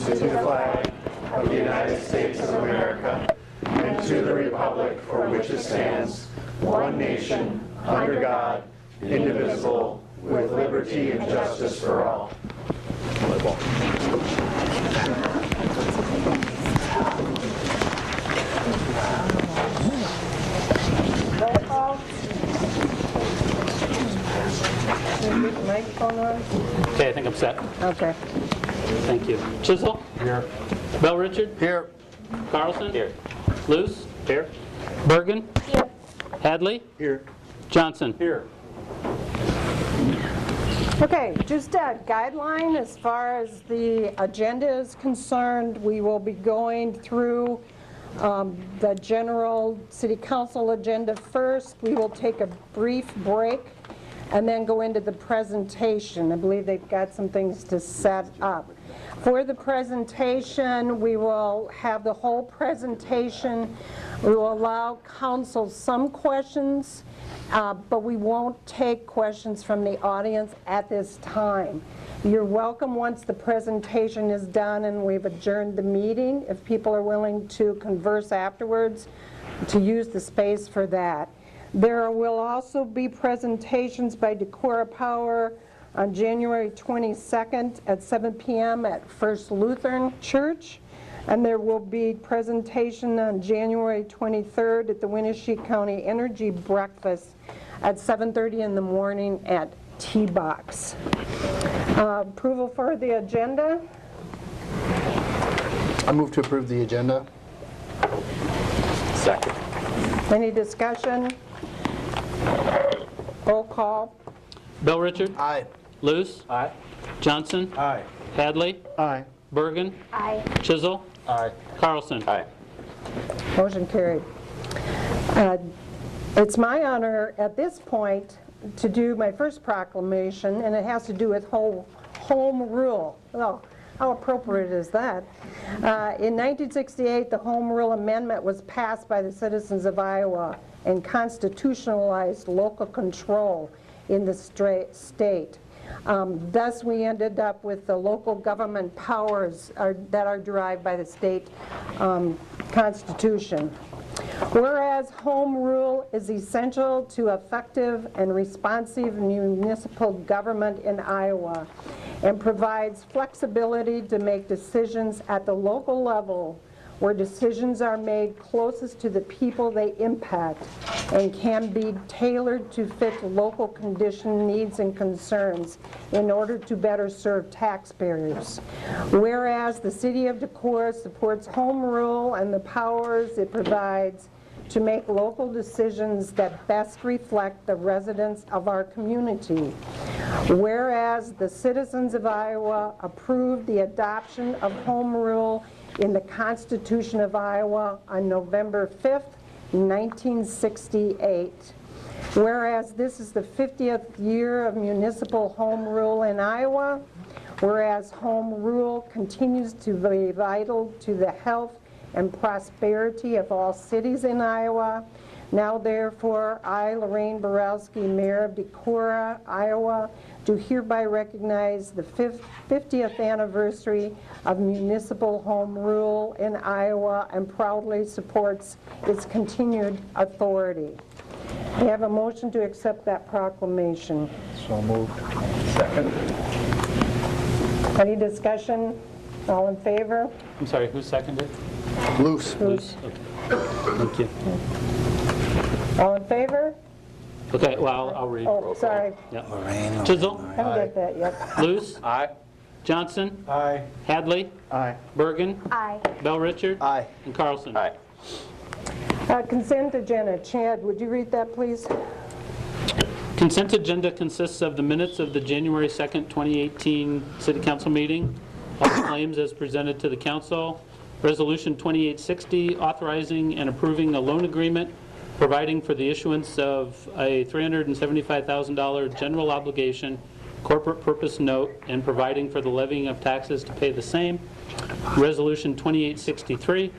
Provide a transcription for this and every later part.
to the flag of the United States of America and to the republic for which it stands, one nation, under God, indivisible, with liberty and justice for all. Roll call. Can you get the microphone on? Okay, I think I'm set. Okay. Thank you. Chisel? Here. Bell Richard? Here. Carlson? Here. Luce? Here. Bergen? Here. Hadley? Here. Johnson? Here. Okay, just a guideline as far as the agenda is concerned. We will be going through the general city council agenda first. We will take a brief break and then go into the presentation. I believe they've got some things to set up. For the presentation, we will have the whole presentation. We will allow council some questions, but we won't take questions from the audience at this time. You're welcome once the presentation is done and we've adjourned the meeting, if people are willing to converse afterwards, to use the space for that. There will also be presentations by Decorah Power on January 22nd at 7 p.m. at First Lutheran Church. And there will be presentation on January 23rd at the Winnebago County Energy Breakfast at 7:30 in the morning at T-Box. Approval for the agenda? I move to approve the agenda. Second. Any discussion? Roll call. Bell Richard? Aye. Luce? Aye. Johnson? Aye. Hadley? Aye. Bergen? Aye. Chisel? Aye. Carlson? Aye. Motion carried. It's my honor at this point to do my first proclamation, and it has to do with home rule. Well, how appropriate is that? In 1968, the Home Rule Amendment was passed by the citizens of Iowa and constitutionalized local control in the state. Thus, we ended up with the local government powers that are derived by the state constitution. Whereas home rule is essential to effective and responsive municipal government in Iowa and provides flexibility to make decisions at the local level where decisions are made closest to the people they impact and can be tailored to fit local condition, needs, and concerns in order to better serve taxpayers. Whereas the City of Decorah supports home rule and the powers it provides to make local decisions that best reflect the residents of our community. Whereas the citizens of Iowa approved the adoption of home rule in the Constitution of Iowa on November 5th, 1968. Whereas this is the 50th year of municipal home rule in Iowa, whereas home rule continues to be vital to the health and prosperity of all cities in Iowa. Now therefore, I, Lorraine Borowski, Mayor of Decorah, Iowa, do hereby recognize the 50th anniversary of municipal home rule in Iowa and proudly supports its continued authority. I have a motion to accept that proclamation. So moved. Second. Any discussion? All in favor? I'm sorry, who seconded? Loose. Luce? Okay. Thank you. All in favor? Okay, well, I'll read. Oh, sorry. Yeah. Lorraine. Chisel? Haven't got that yet. Luce? Aye. Johnson? Aye. Hadley? Aye. Bergen? Aye. Bell Richard? Aye. And Carlson? Aye. Consent agenda. Chad, would you read that, please? Consent agenda consists of the minutes of the January 2nd, 2018 City Council meeting, all claims as presented to the council, Resolution 2860 authorizing and approving a loan agreement providing for the issuance of a $375,000 general obligation corporate purpose note and providing for the levying of taxes to pay the same, Resolution 2863,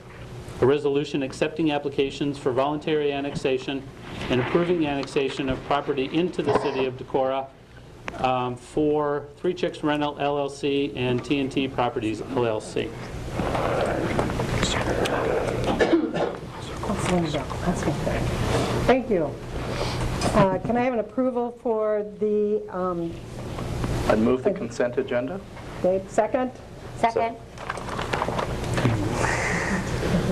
a resolution accepting applications for voluntary annexation and approving annexation of property into the City of Decorah, for Three Chicks Rental LLC and T&T Properties LLC. Thank you. Can I have an approval for the, I'd move the consent agenda. second? Second.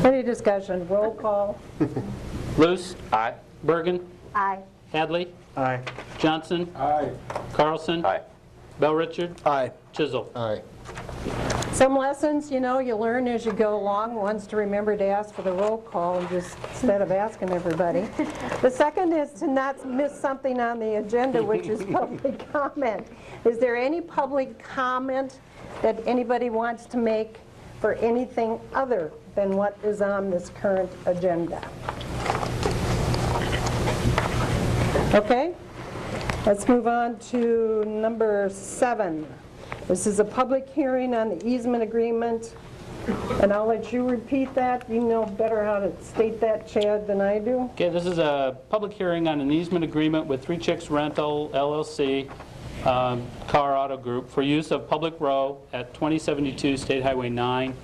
Any discussion? Roll call. Luce? Aye. Bergen? Aye. Hadley? Aye. Johnson? Aye. Carlson? Aye. Bell Richard? Aye. Chisel? Aye. Some lessons, you know, you learn as you go along. One's to remember to ask for the roll call and just instead of asking everybody. The second is to not miss something on the agenda, which is public comment. Is there any public comment that anybody wants to make for anything other than what is on this current agenda? Okay, let's move on to number 7. This is a public hearing on the easement agreement, and I'll let you repeat that. You know better how to state that, Chad, than I do. Okay, this is a public hearing on an easement agreement with Three Chicks Rental LLC, Car Auto Group, for use of public row at 2072 State Highway 9.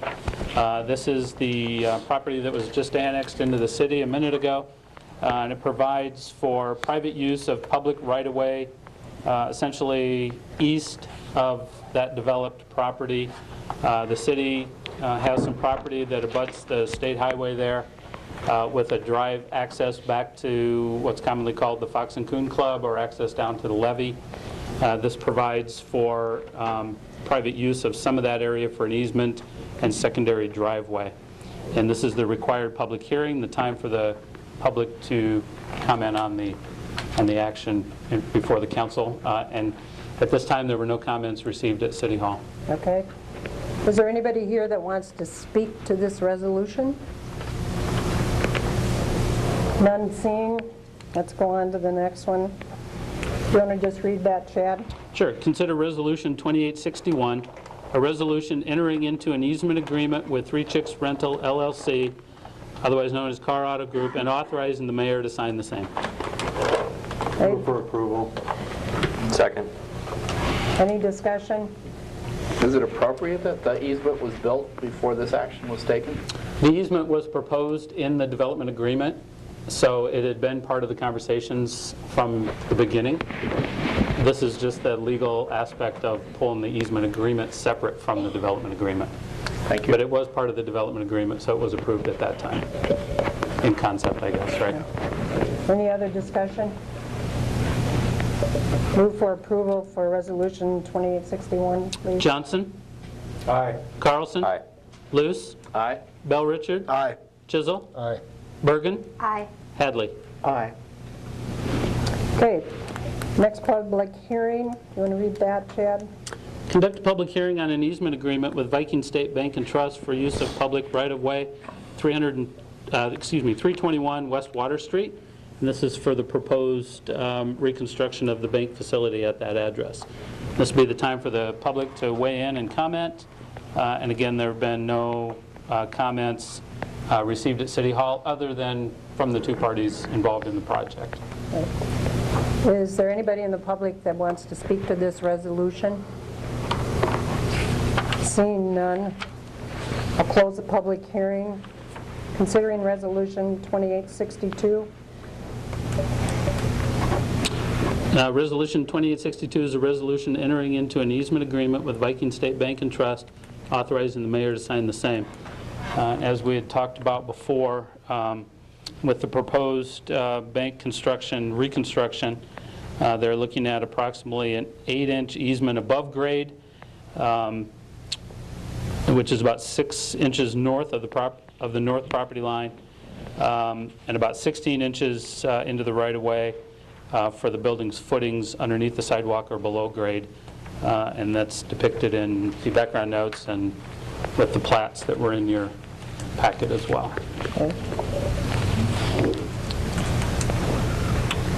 This is the property that was just annexed into the city a minute ago, and it provides for private use of public right-of-way, essentially east of that developed property. The city has some property that abuts the state highway there with a drive access back to what's commonly called the Fox and Coon Club, or access down to the levee. This provides for private use of some of that area for an easement and secondary driveway. And this is the required public hearing, the time for the public to comment on the action before the council. And at this time, there were no comments received at City Hall. Okay. Is there anybody here that wants to speak to this resolution? None seen. Let's go on to the next one. Do you want to just read that, Chad? Sure. Consider Resolution 2861, a resolution entering into an easement agreement with Three Chicks Rental LLC, otherwise known as Car Auto Group, and authorizing the mayor to sign the same. Move for approval. Second. Any discussion? Is it appropriate that the easement was built before this action was taken? The easement was proposed in the development agreement, so it had been part of the conversations from the beginning. This is just the legal aspect of pulling the easement agreement separate from the development agreement. Thank you. But it was part of the development agreement, so it was approved at that time, in concept, I guess, right? Any other discussion? Move for approval for Resolution 2861, please. Johnson? Aye. Carlson? Aye. Luce? Aye. Bell Richard? Aye. Chisel? Aye. Bergen? Aye. Hadley? Aye. Okay, next public hearing. You want to read that, Chad? Conduct a public hearing on an easement agreement with Viking State Bank and Trust for use of public right-of-way, 321 West Water Street. And this is for the proposed reconstruction of the bank facility at that address. This will be the time for the public to weigh in and comment. And again, there have been no comments received at City Hall other than from the two parties involved in the project. Is there anybody in the public that wants to speak to this resolution? Seeing none, I'll close the public hearing. Considering Resolution 2862. Resolution 2862 is a resolution entering into an easement agreement with Viking State Bank and Trust, authorizing the mayor to sign the same. As we had talked about before, with the proposed bank reconstruction, they're looking at approximately an 8-inch easement above grade, which is about 6 inches north of the north property line, and about 16 inches into the right-of-way for the building's footings underneath the sidewalk or below grade. And that's depicted in the background notes and with the plats that were in your packet as well. Okay.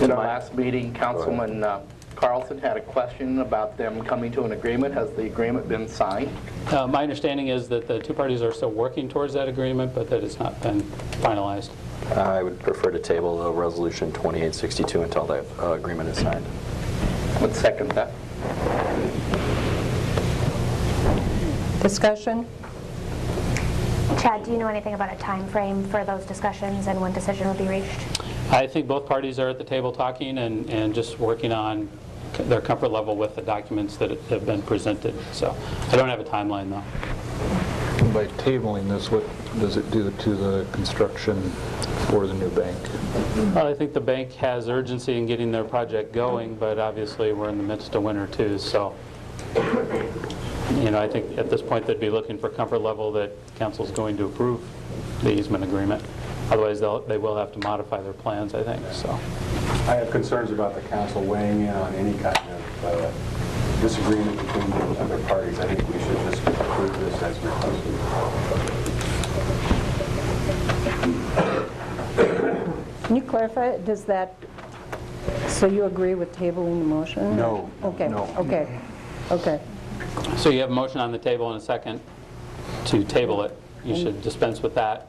In our last meeting, Councilman Carlson had a question about them coming to an agreement. Has the agreement been signed? My understanding is that the two parties are still working towards that agreement, but that it's not been finalized. I would prefer to table Resolution 2862 until that agreement is signed. Would second that. Discussion? Chad, do you know anything about a time frame for those discussions and when decision will be reached? I think both parties are at the table talking and just working on their comfort level with the documents that have been presented. So I don't have a timeline, though. By tabling this, what does it do to the construction for the new bank? Well, I think the bank has urgency in getting their project going, but obviously we're in the midst of winter too, so I think at this point they'd be looking for comfort level that council's going to approve the easement agreement. Otherwise, they will have to modify their plans, I think, so. I have concerns about the council weighing in on any kind of disagreement between the other parties. I think we should just approve this as requested. Can you clarify, does that, so you agree with tabling the motion? No. Okay, No. okay. So you have a motion on the table and a second to table it. You should dispense with that.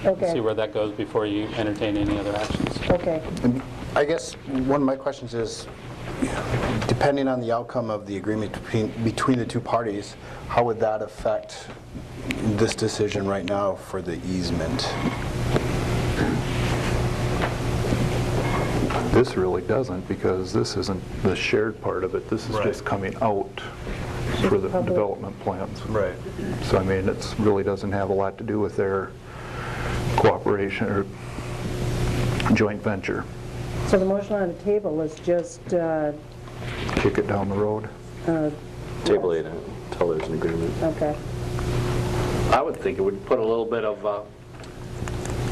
See Okay, where that goes before you entertain any other actions. okay. And I guess one of my questions is, depending on the outcome of the agreement between the two parties, how would that affect this decision right now for the easement? This really doesn't, because this isn't the shared part of it. This is Right. just coming out for the public. development plans. Right. So, I mean, it really doesn't have a lot to do with their cooperation or joint venture. So the motion on the table is just, Kick it down the road. Table it until there's an agreement. okay. I would think it would put a little bit of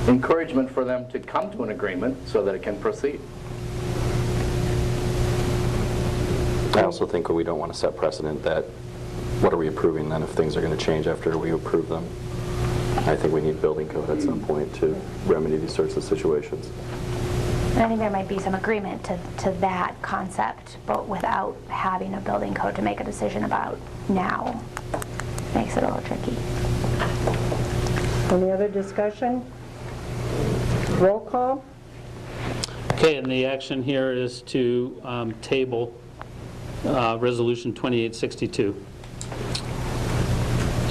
encouragement for them to come to an agreement so that it can proceed. I also think we don't want to set precedent that, what are we approving then if things are going to change after we approve them? I think we need building code at some point to remedy these sorts of situations. And I think there might be some agreement to that concept, but without having a building code to make a decision about now. Makes it a little tricky. Any other discussion? Roll call? Okay, and the action here is to table Resolution 2862.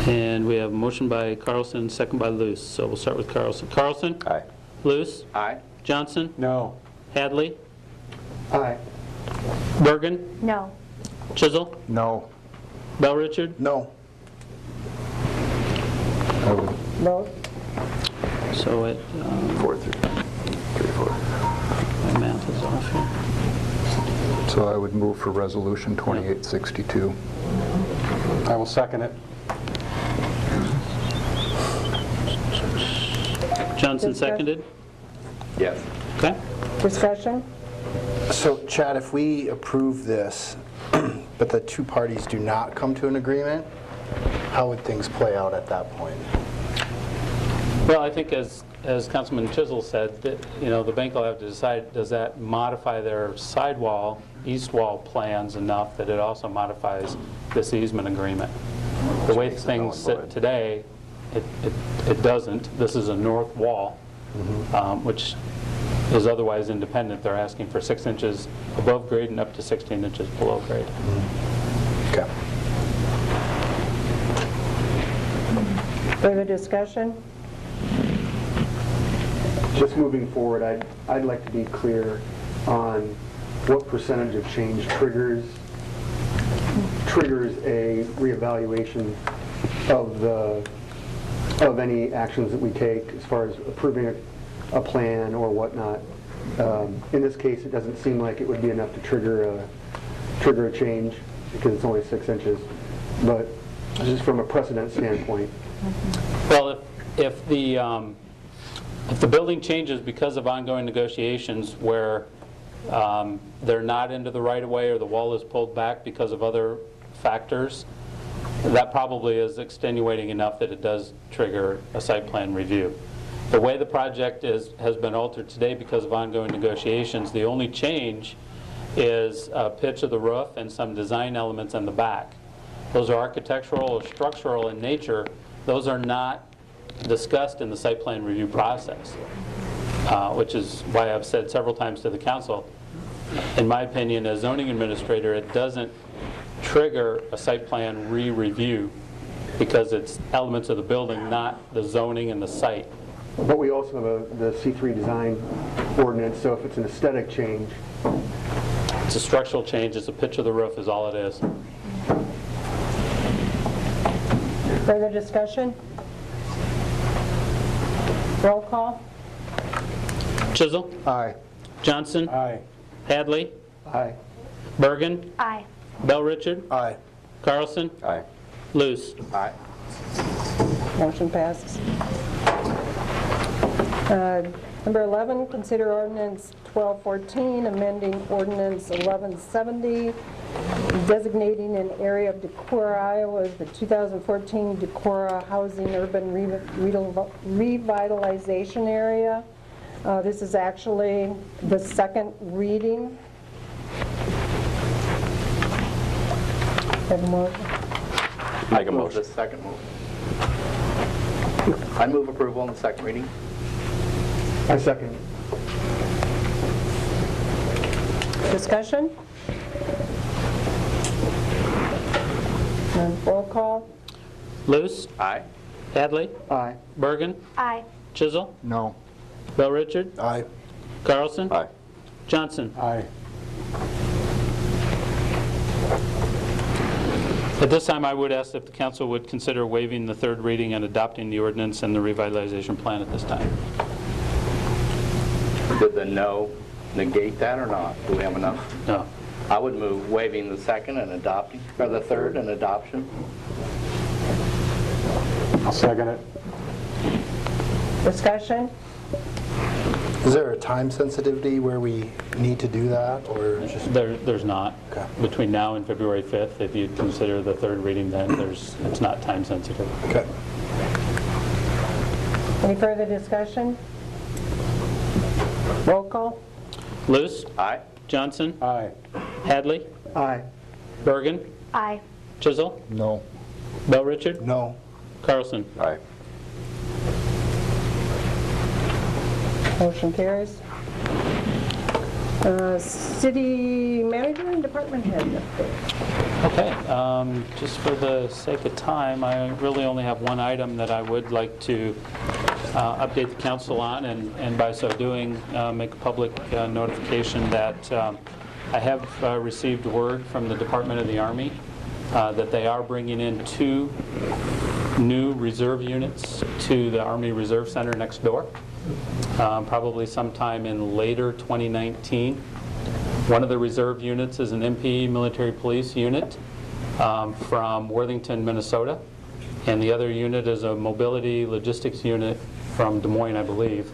And we have a motion by Carlson, second by Luce. So we'll start with Carlson. Carlson? Aye. Luce? Aye. Johnson? No. Hadley? Aye. Bergen? No. Chisel? No. Bell Richard? No. I would Vote? So it, 4 through 3, 4. my math is off here. So I would move for Resolution 2862. I will second it. Johnson seconded? Yes. Okay. Discussion? So Chad, if we approve this, but the two parties do not come to an agreement, how would things play out at that point? Well, I think as Councilman Chisel said, that, the bank will have to decide, does that modify their sidewall, east wall plans enough that it also modifies this easement agreement? The way things sit today, it doesn't. This is a north wall, which is otherwise independent. They're asking for 6 inches above grade and up to 16 inches below grade. Okay. Further discussion? Just moving forward, I'd like to be clear on what percentage of change triggers a reevaluation of any actions that we take as far as approving a plan or whatnot. In this case, it doesn't seem like it would be enough to trigger a change because it's only 6 inches. But just from a precedent standpoint. Well, if the building changes because of ongoing negotiations where they're not into the right-of-way or the wall is pulled back because of other factors, that probably is extenuating enough that it does trigger a site plan review. The way the project has been altered today because of ongoing negotiations, the only change is pitch of the roof and some design elements in the back. Those are architectural or structural in nature. Those are not discussed in the site plan review process, which is why I've said several times to the council, in my opinion, as zoning administrator, it doesn't trigger a site plan re-review because it's elements of the building, not the zoning and the site. But we also have the C3 design ordinance, so if it's an aesthetic change, It's a structural change, it's a pitch of the roof is all it is. Further discussion? Roll call? Chisel? Aye. Johnson? Aye. Hadley? aye. Bergen? Aye. Bell Richard? Aye. Carlson? Aye. Luce? Aye. Motion passes. Number 11, consider ordinance 1214, amending ordinance 1170, designating an area of Decorah, Iowa as the 2014 Decorah Housing Urban Revitalization Area. This is actually the second reading. Have a motion? Make a Move motion. the second move. I move approval on the second reading. I second. Discussion? Roll call? Luce? Aye. Hadley? Aye. Bergen? Aye. Chisel? No. Bell Richard? Aye. Carlson? Aye. Johnson? Aye. At this time, I would ask if the council would consider waiving the third reading and adopting the ordinance and the revitalization plan at this time. Did the no negate that or not? Do we have enough? No. I would move waiving the second and adopting, or the third and adoption. I'll second it. Discussion? Is there a time sensitivity where we need to do that, or just? There's not. Okay. Between now and February 5th, if you consider the third reading, then it's not time sensitive. Okay. Any further discussion? Roll call? Luce? Aye. Johnson? Aye. Hadley? Aye. Bergen? Aye. Chisel? No. Bell Richard? No. Carlson? Aye. Motion carries. City manager and department head update. Okay, just for the sake of time, I really only have one item that I would like to update the council on, and by so doing, make a public notification that I have received word from the Department of the Army that they are bringing in 2 new reserve units to the Army Reserve Center next door, probably sometime in later 2019. One of the reserve units is an MP military police unit from Worthington, Minnesota, and the other unit is a mobility logistics unit from Des Moines, I believe.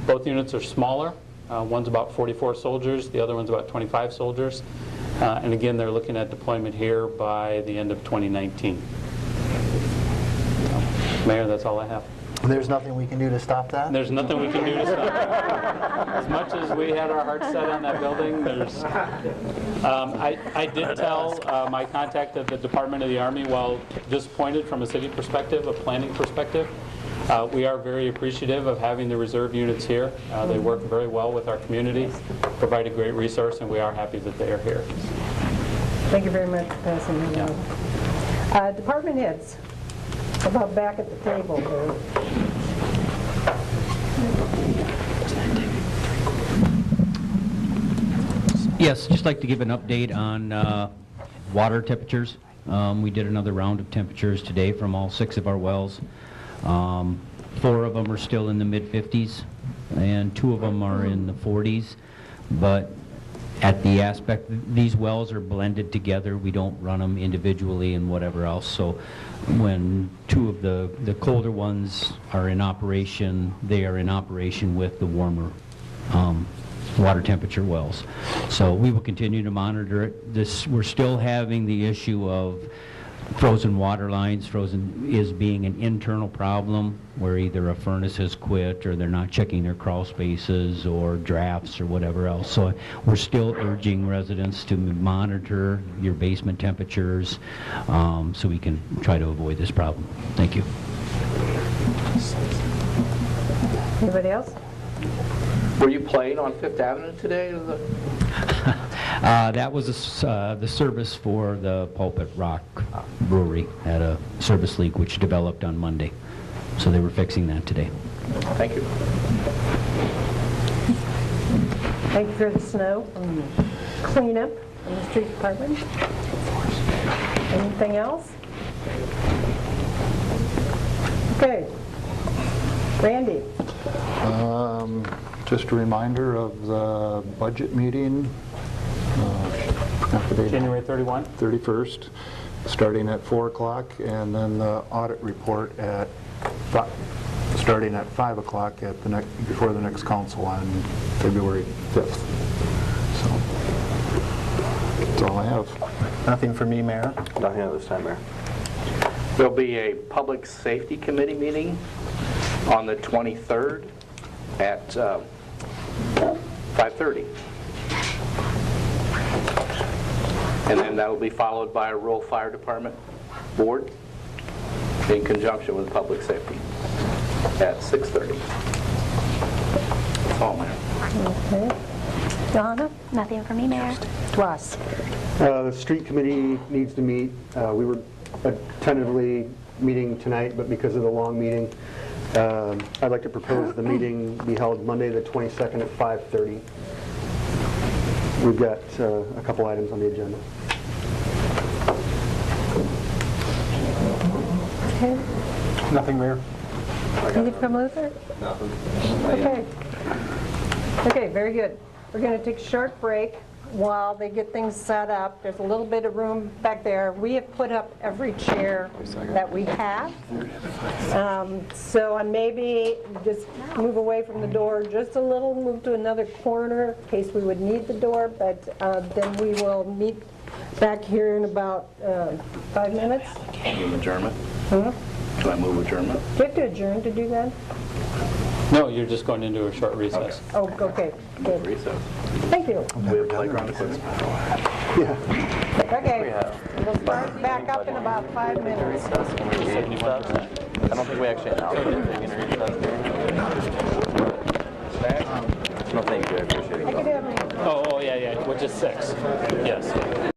Both units are smaller. One's about 44 soldiers, the other one's about 25 soldiers. And again, they're looking at deployment here by the end of 2019. Mayor, that's all I have. There's nothing we can do to stop that? There's nothing we can do to stop it. As much as we had our hearts set on that building, there's... I did tell my contact at the Department of the Army, while disappointed from a city perspective, a planning perspective, we are very appreciative of having the reserve units here. They work very well with our community, provide a great resource, and we are happy that they are here. Thank you very much for passing that on. Department heads, how about back at the table there? Yes, just like to give an update on water temperatures. We did another round of temperatures today from all 6 of our wells. 4 of them are still in the mid-50s, and 2 of them are in the 40s. But at the aspect, these wells are blended together. We don't run them individually and whatever else. So when 2 of the colder ones are in operation, they are in operation with the warmer water temperature wells. So we will continue to monitor it. We're still having the issue of frozen water lines. Frozen is being an internal problem where either a furnace has quit or they're not checking their crawl spaces or drafts or whatever else. So we're still urging residents to monitor your basement temperatures so we can try to avoid this problem. Thank you. Anybody else? Were you playing on Fifth Avenue today? That was the service for the Pulpit Rock Brewery. Had a service leak which developed on Monday. So they were fixing that today. Thank you. Thank you for the snow and cleanup in the street department. Anything else? Okay. Randy? Just a reminder of the budget meeting, January 31? 31st, starting at 4 o'clock, and then the audit report at starting at 5 o'clock at before the next council on February 5th. So that's all I have. Nothing for me, Mayor. Nothing at this time, Mayor. There'll be a Public Safety Committee meeting on the 23rd at 5:30. And then that will be followed by a rural fire department board in conjunction with public safety at 6:30. That's all, Mayor. Okay. Donna? Nothing for me, Mayor. Russ? The street committee needs to meet. We were tentatively meeting tonight, but because of the long meeting, I'd like to propose the meeting be held Monday the 22nd at 5:30. We've got a couple items on the agenda. Okay. Nothing, Mayor. Anything from Luther? Nothing. Okay. Okay, very good. We're going to take a short break while they get things set up. There's a little bit of room back there. We have put up every chair that we have. So and maybe just move away from the door just a little, move to another corner in case we would need the door, but then we will meet back here in about 5 minutes. Move adjournment? Huh? Do I move adjournment? Do you have to adjourn to do that? No, you're just going into a short recess. Oh, okay, good. Recess. Thank you. We have playground equipment. Okay, we'll start back up in about 5 minutes. I don't think we actually announced anything in recess. No, thank you. I appreciate it. I could have Oh, yeah, which is 6. Yes.